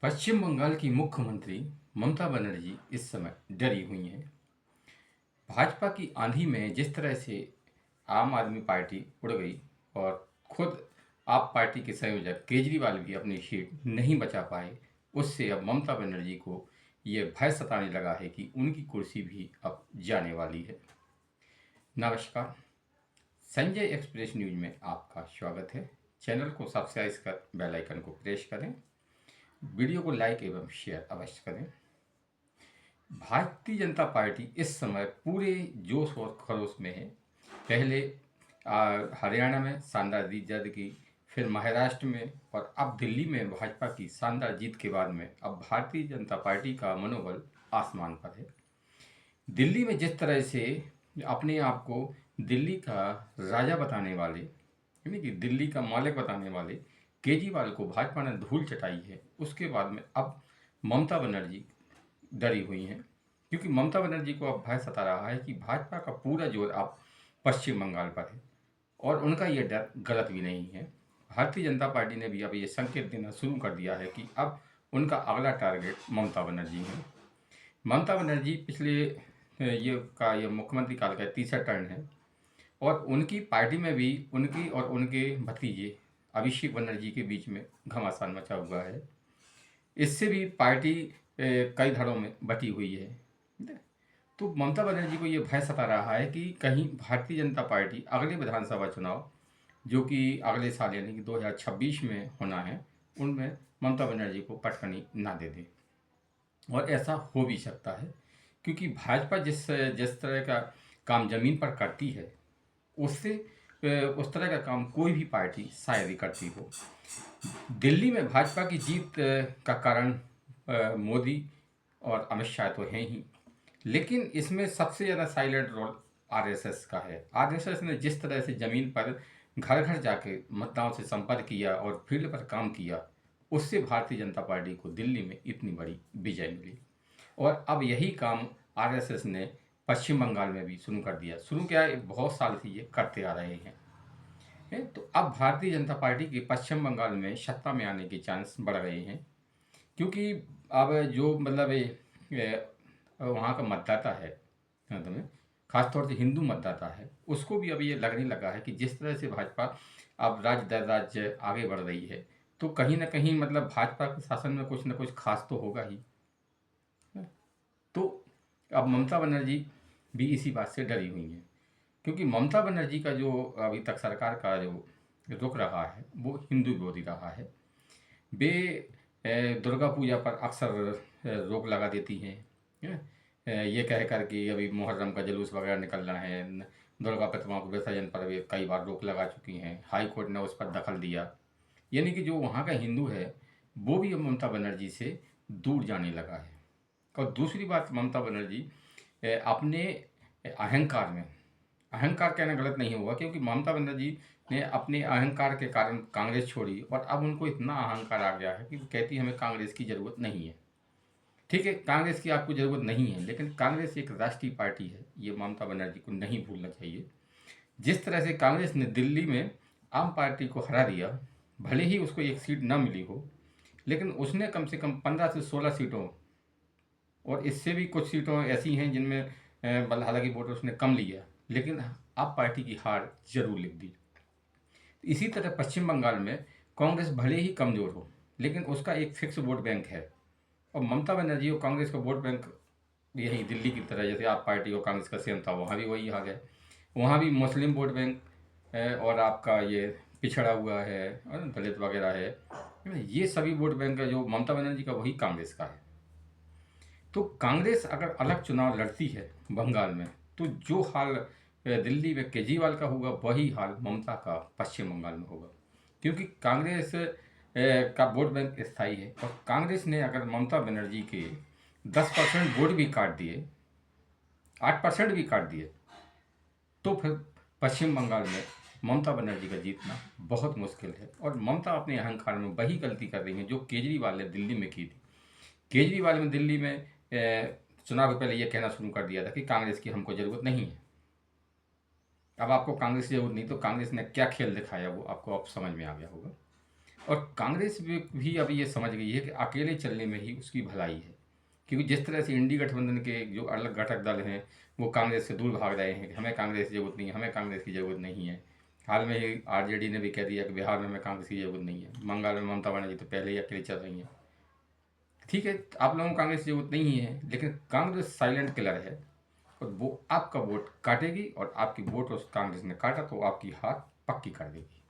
पश्चिम बंगाल की मुख्यमंत्री ममता बनर्जी इस समय डरी हुई हैं। भाजपा की आंधी में जिस तरह से आम आदमी पार्टी उड़ गई और खुद आप पार्टी के संयोजक केजरीवाल भी अपनी सीट नहीं बचा पाए, उससे अब ममता बनर्जी को ये भय सताने लगा है कि उनकी कुर्सी भी अब जाने वाली है। नमस्कार, संजय एक्सप्रेस न्यूज में आपका स्वागत है। चैनल को सब्सक्राइब कर बेल आइकन को प्रेस करें। वीडियो को लाइक एवं शेयर अवश्य करें। भारतीय जनता पार्टी इस समय पूरे जोश और खरोश में है। पहले हरियाणा में शानदार जीत की, फिर महाराष्ट्र में और अब दिल्ली में भाजपा की शानदार जीत के बाद में अब भारतीय जनता पार्टी का मनोबल आसमान पर है। दिल्ली में जिस तरह से अपने आप को दिल्ली का राजा बताने वाले, यानी कि दिल्ली का मालिक बताने वाले केजरीवाल को भाजपा ने धूल चटाई है, उसके बाद में अब ममता बनर्जी डरी हुई हैं, क्योंकि ममता बनर्जी को अब भय सता रहा है कि भाजपा का पूरा जोर अब पश्चिम बंगाल पर है और उनका ये डर गलत भी नहीं है। भारतीय जनता पार्टी ने भी अब ये संकेत देना शुरू कर दिया है कि अब उनका अगला टारगेट ममता बनर्जी है। ममता बनर्जी पिछले ये मुख्यमंत्री काल का तीसरा टर्न है और उनकी पार्टी में भी उनकी और उनके भतीजे अभिषेक बनर्जी के बीच में घमासान मचा हुआ है। इससे भी पार्टी कई धड़ों में बटी हुई है। तो ममता बनर्जी को ये भय सता रहा है कि कहीं भारतीय जनता पार्टी अगले विधानसभा चुनाव, जो कि अगले साल यानी कि 2026 में होना है, उनमें ममता बनर्जी को पटकनी ना दे दे। और ऐसा हो भी सकता है, क्योंकि भाजपा जिस जिस तरह का काम जमीन पर करती है, उससे उस तरह का काम कोई भी पार्टी शायद ही करती हो। दिल्ली में भाजपा की जीत का कारण मोदी और अमित शाह तो हैं ही, लेकिन इसमें सबसे ज़्यादा साइलेंट रोल आरएसएस का है। आरएसएस ने जिस तरह से ज़मीन पर घर घर जाके मतदाताओं से संपर्क किया और फील्ड पर काम किया, उससे भारतीय जनता पार्टी को दिल्ली में इतनी बड़ी विजय मिली। और अब यही काम आरएसएस ने पश्चिम बंगाल में भी शुरू कर दिया। शुरू क्या है, बहुत साल से ये करते आ रहे हैं। तो अब भारतीय जनता पार्टी के पश्चिम बंगाल में सत्ता में आने के चांस बढ़ गए हैं, क्योंकि अब जो मतलब वहाँ का मतदाता है, मतलब खासतौर से हिंदू मतदाता है, उसको भी अब ये लगने लगा है कि जिस तरह से भाजपा अब राज्य दर राज्य आगे बढ़ रही है, तो कहीं ना कहीं मतलब भाजपा के शासन में कुछ ना कुछ खास तो होगा ही। तो अब ममता बनर्जी भी इसी बात से डरी हुई हैं, क्योंकि ममता बनर्जी का जो अभी तक सरकार का जो रुख रहा है वो हिंदू विरोधी रहा है। वे दुर्गा पूजा पर अक्सर रोक लगा देती हैं, ये कह कर कि अभी मुहर्रम का जुलूस वगैरह निकलना है, दुर्गा प्रतिमाओं के विसर्जन पर वे कई बार रोक लगा चुकी हैं। हाई कोर्ट ने उस पर दखल दिया, यानी कि जो वहाँ का हिंदू है वो भी अब ममता बनर्जी से दूर जाने लगा है। और दूसरी बात, ममता बनर्जी अपने अहंकार में, अहंकार कहना गलत नहीं होगा, क्योंकि ममता बनर्जी ने अपने अहंकार के कारण कांग्रेस छोड़ी और अब उनको इतना अहंकार आ गया है कि वो कहती है हमें कांग्रेस की ज़रूरत नहीं है। ठीक है, कांग्रेस की आपको ज़रूरत नहीं है, लेकिन कांग्रेस एक राष्ट्रीय पार्टी है, ये ममता बनर्जी को नहीं भूलना चाहिए। जिस तरह से कांग्रेस ने दिल्ली में आम पार्टी को हरा दिया, भले ही उसको एक सीट न मिली हो, लेकिन उसने कम से कम 15 से 16 सीटों, और इससे भी कुछ सीटों ऐसी हैं जिनमें हालांकि वोट उसने कम लिया, लेकिन आप पार्टी की हार जरूर लिख दी। इसी तरह पश्चिम बंगाल में कांग्रेस भले ही कमज़ोर हो, लेकिन उसका एक फिक्स वोट बैंक है। और ममता बनर्जी और कांग्रेस का वोट बैंक यही दिल्ली की तरह, जैसे आप पार्टी और कांग्रेस का सेम था, वहाँ भी वही हाल है। वहाँ भी मुस्लिम वोट बैंक और आपका ये पिछड़ा हुआ है और दलित वगैरह है, ये सभी वोट बैंक है जो ममता बनर्जी का, वही कांग्रेस का है। तो कांग्रेस अगर अलग चुनाव लड़ती है बंगाल में, तो जो हाल दिल्ली में केजरीवाल का होगा, वही हाल ममता का पश्चिम बंगाल में होगा, क्योंकि कांग्रेस का वोट बैंक स्थायी है। और कांग्रेस ने अगर ममता बनर्जी के 10% वोट भी काट दिए, 8% भी काट दिए, तो फिर पश्चिम बंगाल में ममता बनर्जी का जीतना बहुत मुश्किल है। और ममता अपने अहंकार में वही गलती कर रही है जो केजरीवाल ने दिल्ली में की थी। केजरीवाल में दिल्ली में चुनाव के पहले ये कहना शुरू कर दिया था कि कांग्रेस की हमको ज़रूरत नहीं है। अब आपको कांग्रेस की जरूरत नहीं, तो कांग्रेस ने क्या खेल दिखाया वो आपको अब समझ में आ गया होगा। और कांग्रेस भी अब ये समझ गई है कि अकेले चलने में ही उसकी भलाई है, क्योंकि जिस तरह से इंडी गठबंधन के जो अलग घटक दल हैं वो कांग्रेस से दूर भाग रहे हैं कि हमें कांग्रेस की ज़रूरत नहीं है, हमें कांग्रेस की ज़रूरत नहीं है। हाल में ही आरजेडी ने भी कह दिया कि बिहार में हमें कांग्रेस की ज़रूरत नहीं है। बंगाल में ममता बनर्जी तो पहले ही अकेले चल रही हैं। ठीक है, आप लोगों को कांग्रेस की जरूरत नहीं है, लेकिन कांग्रेस साइलेंट किलर है और वो आपका वोट काटेगी, और आपकी वोट उस कांग्रेस ने काटा तो आपकी हार पक्की कर देगी।